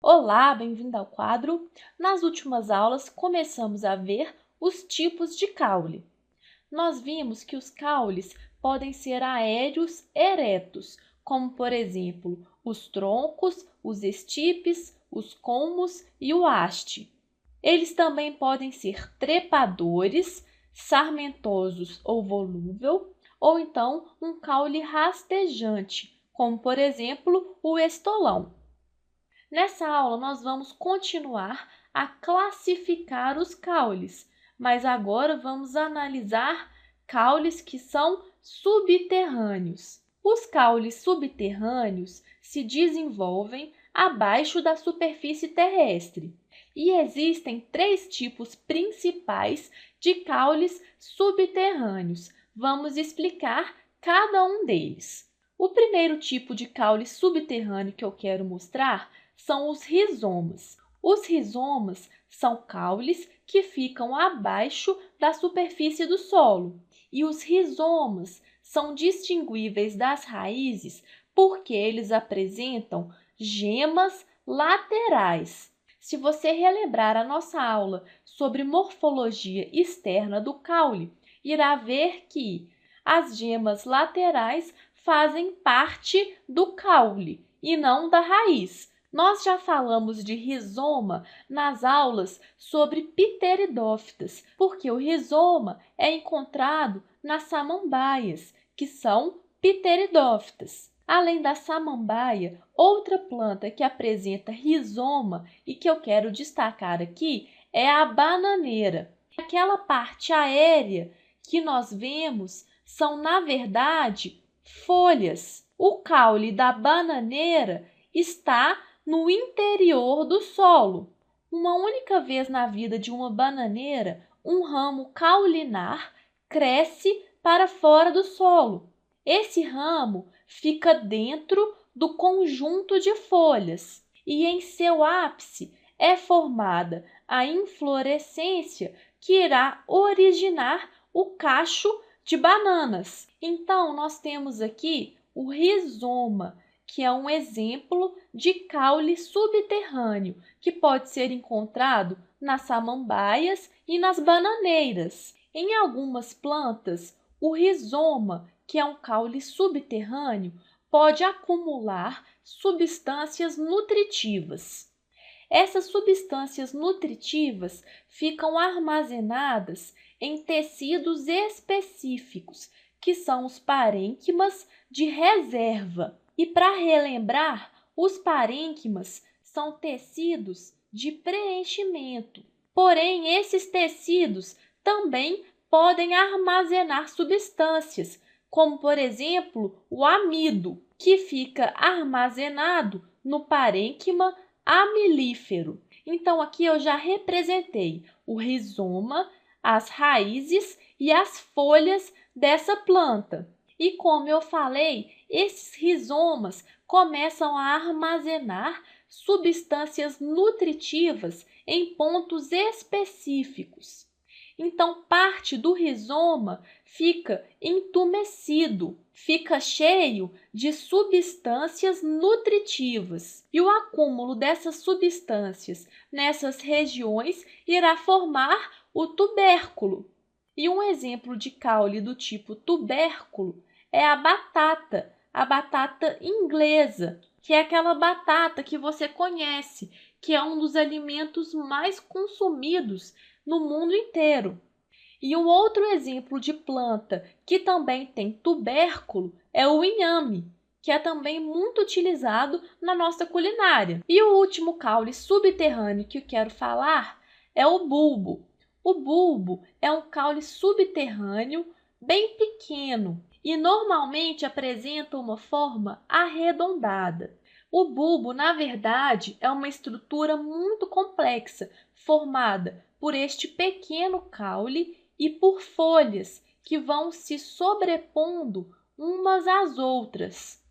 Olá, bem-vindo ao quadro. Nas últimas aulas, começamos a ver os tipos de caule. Nós vimos que os caules podem ser aéreos eretos, como, por exemplo, os troncos, os estipes, os colmos e o haste. Eles também podem ser trepadores, sarmentosos ou volúvel, ou então um caule rastejante, como, por exemplo, o estolão. Nessa aula, nós vamos continuar a classificar os caules, mas agora vamos analisar caules que são subterrâneos. Os caules subterrâneos se desenvolvem abaixo da superfície terrestre e existem três tipos principais de caules subterrâneos. Vamos explicar cada um deles. O primeiro tipo de caule subterrâneo que eu quero mostrar são os rizomas. Os rizomas são caules que ficam abaixo da superfície do solo. E os rizomas são distinguíveis das raízes porque eles apresentam gemas laterais. Se você relembrar a nossa aula sobre morfologia externa do caule, irá ver que as gemas laterais fazem parte do caule e não da raiz. Nós já falamos de rizoma nas aulas sobre pteridófitas, porque o rizoma é encontrado nas samambaias, que são pteridófitas. Além da samambaia, outra planta que apresenta rizoma e que eu quero destacar aqui é a bananeira. Aquela parte aérea que nós vemos são, na verdade, folhas. O caule da bananeira está no interior do solo. Uma única vez na vida de uma bananeira, um ramo caulinar cresce para fora do solo. Esse ramo fica dentro do conjunto de folhas e em seu ápice é formada a inflorescência que irá originar o cacho de bananas. Então, nós temos aqui o rizoma, que é um exemplo de caule subterrâneo, que pode ser encontrado nas samambaias e nas bananeiras. Em algumas plantas, o rizoma, que é um caule subterrâneo, pode acumular substâncias nutritivas. Essas substâncias nutritivas ficam armazenadas em tecidos específicos, que são os parênquimas de reserva. E para relembrar, os parênquimas são tecidos de preenchimento. Porém, esses tecidos também podem armazenar substâncias, como, por exemplo, o amido, que fica armazenado no parênquima amilífero. Então, aqui eu já representei o rizoma, as raízes e as folhas dessa planta. E como eu falei, esses rizomas começam a armazenar substâncias nutritivas em pontos específicos. Então, parte do rizoma fica entumecido, fica cheio de substâncias nutritivas. E o acúmulo dessas substâncias nessas regiões irá formar o tubérculo. E um exemplo de caule do tipo tubérculo é a batata inglesa, que é aquela batata que você conhece, que é um dos alimentos mais consumidos no mundo inteiro. E um outro exemplo de planta que também tem tubérculo é o inhame, que é também muito utilizado na nossa culinária. E o último caule subterrâneo que eu quero falar é o bulbo. O bulbo é um caule subterrâneo bem pequeno e normalmente apresenta uma forma arredondada. O bulbo, na verdade, é uma estrutura muito complexa, formada por este pequeno caule e por folhas que vão se sobrepondo umas às outras.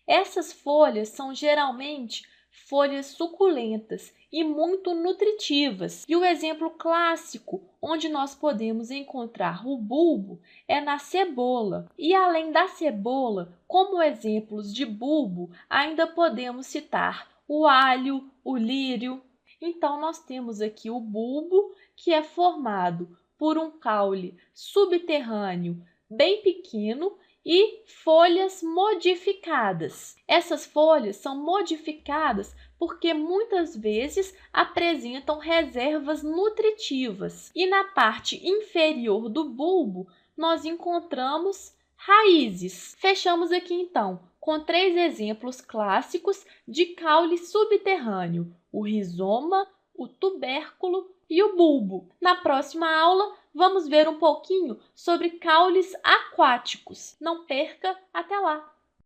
Essas folhas são geralmente folhas suculentas e muito nutritivas. E o exemplo clássico onde nós podemos encontrar o bulbo é na cebola. E além da cebola, como exemplos de bulbo, ainda podemos citar o alho, o lírio. Então, nós temos aqui o bulbo, que é formado por um caule subterrâneo bem pequeno e folhas modificadas. Essas folhas são modificadas porque muitas vezes apresentam reservas nutritivas. E na parte inferior do bulbo, nós encontramos raízes. Fechamos aqui então com 3 exemplos clássicos de caule subterrâneo: o rizoma, o tubérculo e o bulbo. Na próxima aula, vamos ver um pouquinho sobre caules aquáticos. Não perca, até lá!